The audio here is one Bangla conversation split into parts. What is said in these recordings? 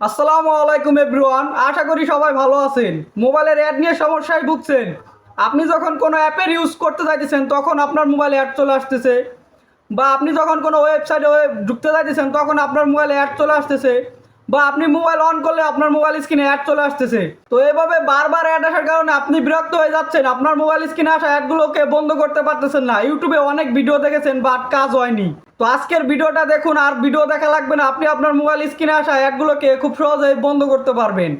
আসসালামু আলাইকুম এভরিওয়ান, আশা করি সবাই ভালো আছেন। মোবাইলের অ্যাড নিয়ে সমস্যায় ভুগছেন। আপনি যখন কোনো অ্যাপের ইউজ করতে চাইতেছেন তখন আপনার মোবাইলে অ্যাড চলে আসতেছে, বা আপনি যখন কোনো ওয়েবসাইটে ঢুকতে চাইতেছেন তখন আপনার মোবাইলে অ্যাড চলে আসতেছে, বা আপনি মোবাইল অন করলে আপনার মোবাইল স্ক্রিনে অ্যাড চলে আসতেছে। তো এভাবে বারবার অ্যাড আসার কারণে আপনি বিরক্ত হয়ে যাচ্ছেন, আপনার মোবাইল স্ক্রিনে আসা অ্যাডগুলোকে বন্ধ করতে পারতেছেন না। ইউটিউবে অনেক ভিডিও দেখেছেন বাট কাজ হয়নি। তো আজকের ভিডিওটা দেখুন, আর ভিডিও দেখা লাগবে না, আপনি আপনার মোবাইল স্ক্রিনে আসা অ্যাডগুলোকে খুব সহজেই বন্ধ করতে পারবেন।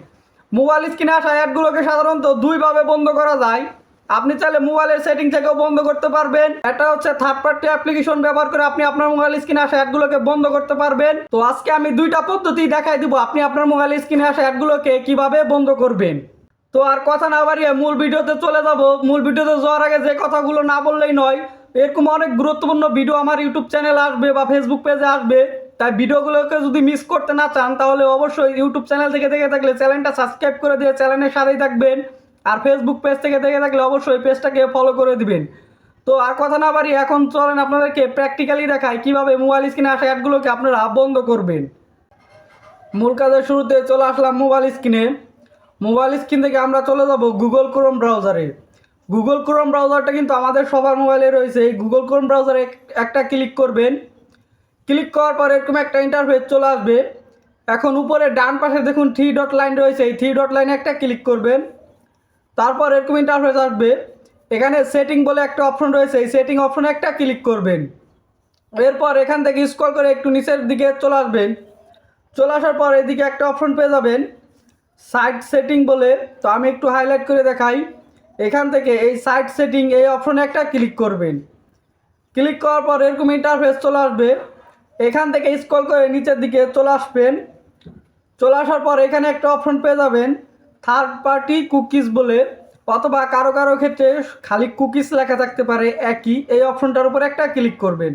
মোবাইল স্ক্রিনে আসা অ্যাডগুলোকে সাধারণত দুইভাবে বন্ধ করা যায়। আপনি চাইলে মোবাইলের সেটিং থেকেও বন্ধ করতে পারবেন। এটা হচ্ছে থার্ড পার্টি অ্যাপ্লিকেশন ব্যবহার করে আপনি আপনার মোবাইল স্ক্রিনে আসা অ্যাডগুলোকে বন্ধ করতে পারবেন। তো আজকে আমি দুইটা পদ্ধতি দেখাই দিব আপনি আপনার মোবাইল স্ক্রিনে আসা অ্যাডগুলোকে কিভাবে বন্ধ করবেন। তো আর কথা না বাড়িয়ে মূল ভিডিওতে চলে যাব। মূল ভিডিওতে যাওয়ার আগে যে কথাগুলো না বললেই নয়, এরকম অনেক গুরুত্বপূর্ণ ভিডিও আমার ইউটিউব চ্যানেলে আসবে বা ফেসবুক পেজে আসবে। তাই ভিডিওগুলোকে যদি মিস করতে না চান তাহলে অবশ্যই ইউটিউব চ্যানেল থেকে দেখে থাকলে চ্যানেলটা সাবস্ক্রাইব করে দিয়ে চ্যানেলের সাথেই থাকবেন। আর ফেসবুক পেজ থেকে দেখে থাকলে অবশ্যই পেজটাকে ফলো করে দিবেন। তো আর কথা না বাড়ি এখন চলেন আপনাদেরকে প্র্যাকটিক্যালি দেখাই কিভাবে মোবাইল স্ক্রিনে আসা অ্যাডগুলোকে আপনারা বন্ধ করবেন। মূল কাজের শুরুতে চলে আসলাম মোবাইল স্ক্রিনে। মোবাইল স্ক্রিন থেকে আমরা চলে যাব গুগল ক্রোম ব্রাউজারে। গুগল ক্রোম ব্রাউজারটা কিন্তু আমাদের সবার মোবাইলে রয়েছে। এই গুগল ক্রোম ব্রাউজারে একটা ক্লিক করবেন। ক্লিক করার পর এরকম একটা ইন্টারফেস চলে আসবে। এখন উপরে ডান পাশে দেখুন থ্রি ডট লাইন রয়েছে, এই থ্রি ডট লাইনে একটা ক্লিক করবেন। তারপর এরকম ইন্টারফেস আসবে। এখানে সেটিং বলে একটা অপশন রয়েছে, এই সেটিং অপশনে একটা ক্লিক করবেন। এরপর এখান থেকে স্ক্রল করে একটু নিচের দিকে চলে আসবেন। চলে আসার পর এদিকে একটা অপশন পেয়ে যাবেন সাইট সেটিং বলে। তো আমি একটু হাইলাইট করে দেখাই। এখান থেকে এই সাইট সেটিং এই অপশনে একটা ক্লিক করবেন। ক্লিক করার পর এরকম ইন্টারফেস চলে আসবে। এখান থেকে স্ক্রল করে নিচের দিকে চলে আসবেন। চলে আসার পর এখানে একটা অপশন পেয়ে যাবেন থার্ড পার্টি কুকিজ বলে, অথবা কারো কারো ক্ষেত্রে খালি কুকিজ লেখা থাকতে পারে একই। এই অপশনটার উপর একটা ক্লিক করবেন।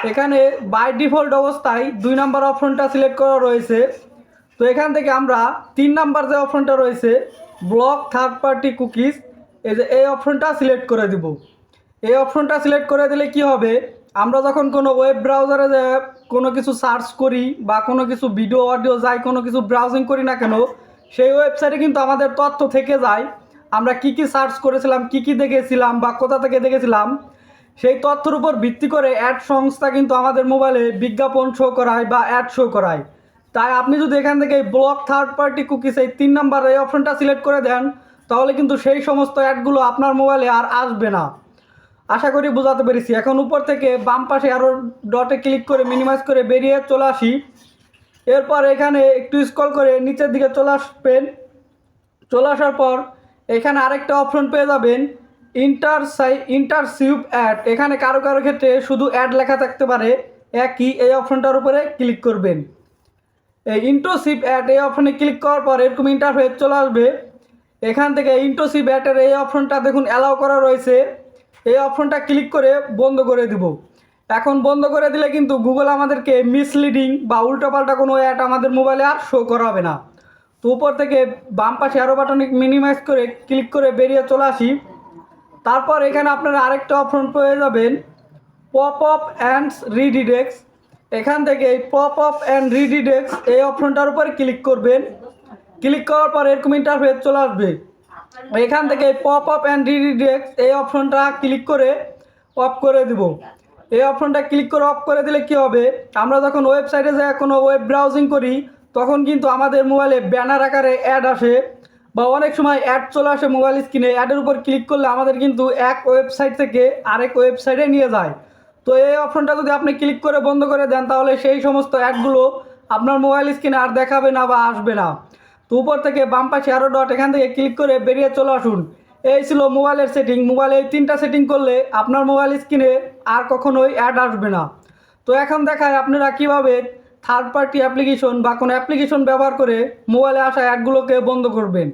এখানে বাই ডিফল্ট অবস্থায় 2 নম্বর অপশনটা সিলেক্ট করা রয়েছে। তো এখান থেকে আমরা 3 নাম্বার যে অপশনটা রয়েছে ব্লক থার্ড পার্টি কুকিজ, এই যে এই অপশনটা সিলেক্ট করে দিব। এই অপশনটা সিলেক্ট করে দিলে কি হবে, আমরা যখন কোনো ওয়েব ব্রাউজারে কোনো কিছু সার্চ করি বা কোনো কিছু ভিডিও অডিও যাই কোনো কিছু ব্রাউজিং করি না কেন, সেই ওয়েবসাইটে কিন্তু আমাদের তথ্য থেকে যায়। আমরা কি কি সার্চ করেছিলাম, কি কি দেখেছিলাম বা কোথা থেকে দেখেছিলাম, সেই তথ্যের উপর ভিত্তি করে অ্যাড সংস্থা কিন্তু আমাদের মোবাইলে বিজ্ঞাপন শো করায় বা অ্যাড শো করায়। তাই আপনি যদি এখান থেকে ব্লক থার্ড পার্টি কুকিজ এই 3 নাম্বার এই অপশনটা সিলেক্ট করে দেন তাহলে কিন্তু সেই সমস্ত অ্যাডগুলো আপনার মোবাইলে আর আসবে না। আশা করি বোঝাতে পেরেছি। এখন উপর থেকে বাম পাশে আরও ডটে ক্লিক করে মিনিমাইজ করে বেরিয়ে চলে আসি। এরপর এখানে একটু স্ক্রল করে নিচের দিকে চলে আসবেন। চলে আসার পর এখানে আরেকটা অপশন পেয়ে যাবেন ইন্টারসিভ অ্যাড। এখানে কারো কারো ক্ষেত্রে শুধু অ্যাড লেখা থাকতে পারে একই, এই অপশনটার উপরে ক্লিক করবেন। এই ইন্টারসিভ অ্যাড এই অপশনে ক্লিক করার পর এরকম ইন্টারফেস চলে আসবে। এখান থেকে ইন্টারসিভ অ্যাডের এই অপশনটা দেখুন অ্যালাউ করা রয়েছে, এই অপশনটা ক্লিক করে বন্ধ করে দিব। এখন বন্ধ করে দিলে কিন্তু গুগল আমাদেরকে মিসলিডিং বা উল্টোপাল্টা কোনো অ্যাড আমাদের মোবাইলে আর শো করাবে না। তো উপর থেকে বাম পাশে আরও বাটনে মিনিমাইজ করে ক্লিক করে বেরিয়ে চলে আসি। তারপর এখানে আপনারা আরেকটা অপশন পেয়ে যাবেন পপ আপ অ্যান্ড রিডিরেক্টস। এখান থেকে এই পপ আপ অ্যান্ড রিডিরেক্টস এই অপশনটার উপর ক্লিক করবেন। ক্লিক করার পর এরকম ইন্টারফেস চলে আসবে। এখান থেকে পপ আপ অ্যান্ড রিডিরেক্টস এই অপশনটা ক্লিক করে অফ করে দিব। এই অপশনটা ক্লিক করে অফ করে দিলে কি হবে, আমরা যখন ওয়েবসাইটে যাই কোনো ওয়েব ব্রাউজিং করি তখন কিন্তু আমাদের মোবাইলে ব্যানার আকারে অ্যাড আসে, বা অনেক সময় অ্যাড চলে আসে মোবাইল স্ক্রিনে। অ্যাডের উপর ক্লিক করলে আমাদের কিন্তু এক ওয়েবসাইট থেকে আরেক ওয়েবসাইটে নিয়ে যায়। তো এই অপশনটা যদি আপনি ক্লিক করে বন্ধ করে দেন তাহলে সেই সমস্ত অ্যাডগুলো আপনার মোবাইল স্ক্রিনে আর দেখাবে না বা আসবে না। তো উপর থেকে বাম পাশে আরও ডট, এখান থেকে ক্লিক করে বেরিয়ে চলে আসুন। এই ছিল মোবাইলের সেটিং। মোবাইলে এই 3টা সেটিং করলে আপনার মোবাইল স্ক্রিনে আর কখনোই অ্যাড আসবে না। তো এখন দেখায় আপনারা কিভাবে থার্ড পার্টি অ্যাপ্লিকেশন বা কোনো অ্যাপ্লিকেশন ব্যবহার করে মোবাইলে আসা অ্যাডগুলোকে বন্ধ করবেন।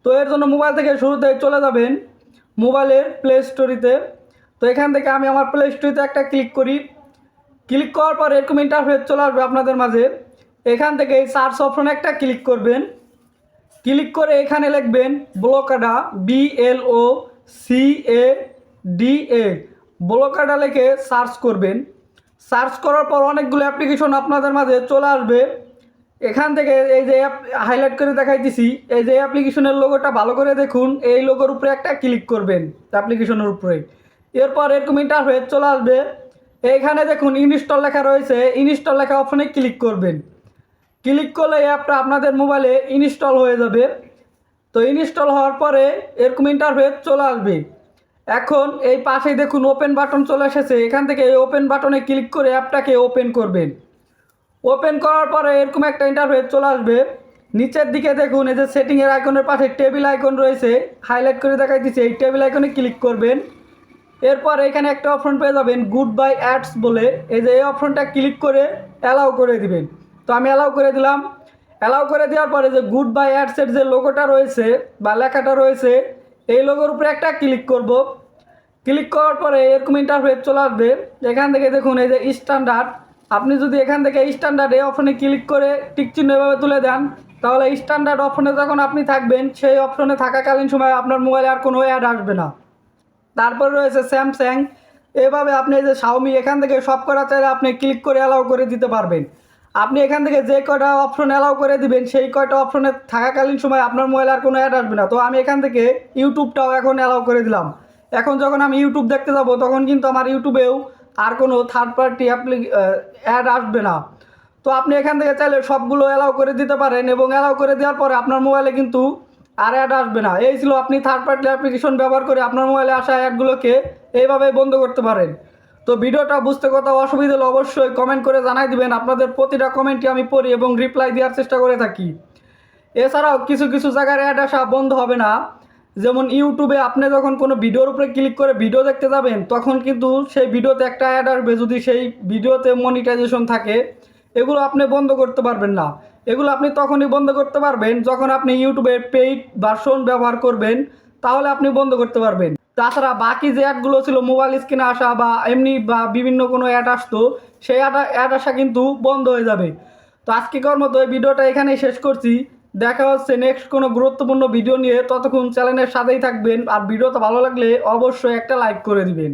তো এর জন্য মোবাইল থেকে শুরুতে চলে যাবেন মোবাইলের প্লে স্টোরিতে। তো এখান থেকে আমি আমার প্লে স্টোরিতে একটা ক্লিক করি। ক্লিক করার পর এরকম ইন্টারফেস চলে আসবে আপনাদের মাঝে। এখান থেকে এই সার্চ অপশনে একটা ক্লিক করবেন। ক্লিক করে এখানে লিখবেন ব্লকাডা, BLOCADA, ব্লকাডা লিখে সার্চ করবেন। সার্চ করার পর অনেকগুলো অ্যাপ্লিকেশন আপনাদের মাঝে চলে আসবে। এখান থেকে এই যে হাইলাইট করে দেখাইতেছি, এই যে অ্যাপ্লিকেশনের লোগোটা ভালো করে দেখুন, এই লোগোর উপরে একটা ক্লিক করবেন অ্যাপ্লিকেশনের উপরে। এরপর এরকম ইন্টারফেস চলে আসবে। এইখানে দেখুন ইনস্টল লেখা রয়েছে, ইনস্টল লেখা অপশনে ক্লিক করবেন। ক্লিক করলে এই অ্যাপটা আপনাদের মোবাইলে ইনস্টল হয়ে যাবে। তো ইনস্টল হওয়ার পরে এরকম ইন্টারফেস চলে আসবে। এখন এই পাশেই দেখুন ওপেন বাটন চলে এসেছে, এখান থেকে এই ওপেন বাটনে ক্লিক করে অ্যাপটাকে ওপেন করবেন। ওপেন করার পরে এরকম একটা ইন্টারফেস চলে আসবে। নিচের দিকে দেখুন এই যে সেটিংয়ের আইকনের পাশে টেবিল আইকন রয়েছে, হাইলাইট করে দেখাই দিচ্ছি, এই টেবিল আইকনে ক্লিক করবেন। এরপর এখানে একটা অপশন পেয়ে যাবেন গুড বাই অ্যাডস বলে, এই যে এই অপশনটা ক্লিক করে অ্যালাউ করে দিবেন। তো আমি অ্যালাউ করে দিলাম। অ্যালাউ করে দেওয়ার পরে যে গুড বাই অ্যাডসের যে লোগোটা রয়েছে বা লেখাটা রয়েছে, এই লোগোর উপরে একটা ক্লিক করব। ক্লিক করার পরে এরকম ইন্টারফেস চলে আসবে। এখান থেকে দেখুন এই যে স্ট্যান্ডার্ড, আপনি যদি এখান থেকে স্ট্যান্ডার্ড এই অপশনে ক্লিক করে টিক চিহ্ন এভাবে তুলে দেন, তাহলে স্ট্যান্ডার্ড অপশনে যখন আপনি থাকবেন সেই অপশনে থাকাকালীন সময় আপনার মোবাইলে আর কোনো অ্যাড আসবে না। তারপর রয়েছে স্যামসাং, এভাবে আপনি এই যে শাওমি, এখান থেকে সব করা চাইলে আপনি ক্লিক করে অ্যালাউ করে দিতে পারবেন। আপনি এখান থেকে যে কয়টা অপশন অ্যালাউ করে দিবেন সেই কয়টা অপশনে থাকাকালীন সময় আপনার মোবাইলে আর কোনো অ্যাড আসবে না। তো আমি এখান থেকে ইউটিউবটাও এখন অ্যালাউ করে দিলাম। এখন যখন আমি ইউটিউব দেখতে যাব তখন কিন্তু আমার ইউটিউবেও আর কোনো থার্ড পার্টি অ্যাড আসবে না। তো আপনি এখান থেকে চাইলে সবগুলো অ্যালাউ করে দিতে পারেন, এবং অ্যালাউ করে দেওয়ার পরে আপনার মোবাইলে কিন্তু আর অ্যাড আসবে না। এই ছিল আপনি থার্ড পার্টি অ্যাপ্লিকেশন ব্যবহার করে আপনার মোবাইলে আসা অ্যাডগুলোকে এইভাবে বন্ধ করতে পারেন। তো ভিডিওটা বুঝতে কোথাও অসুবিধা হলে অবশ্যই কমেন্ট করে জানাই দিবেন, আপনাদের প্রতিটা কমেন্টই আমি পড়ি এবং রিপ্লাই দেওয়ার চেষ্টা করে থাকি। এছাড়াও কিছু কিছু জায়গার অ্যাড আসা বন্ধ হবে না, যেমন ইউটিউবে আপনি যখন কোনো ভিডিওর উপরে ক্লিক করে ভিডিও দেখতে যাবেন তখন কিন্তু সেই ভিডিওতে একটা অ্যাড আসবে, যদি সেই ভিডিওতে মনিটাইজেশন থাকে। এগুলো আপনি বন্ধ করতে পারবেন না, এগুলো আপনি তখনই বন্ধ করতে পারবেন যখন আপনি ইউটিউবের পেইড ভার্সন ব্যবহার করবেন, তাহলে আপনি বন্ধ করতে পারবেন। তাছাড়া বাকি যে অ্যাডগুলো ছিল মোবাইল স্ক্রিনে আসা বা এমনি বা বিভিন্ন কোনো অ্যাড আসতো, সেই অ্যাড আসা কিন্তু বন্ধ হয়ে যাবে। তো আজকের মতো এই ভিডিওটা এখানেই শেষ করছি। দেখা হচ্ছে নেক্সট কোনো গুরুত্বপূর্ণ ভিডিও নিয়ে, ততক্ষণ চ্যানেলের সাথেই থাকবেন। আর ভিডিওটা ভালো লাগলে অবশ্যই একটা লাইক করে দিবেন।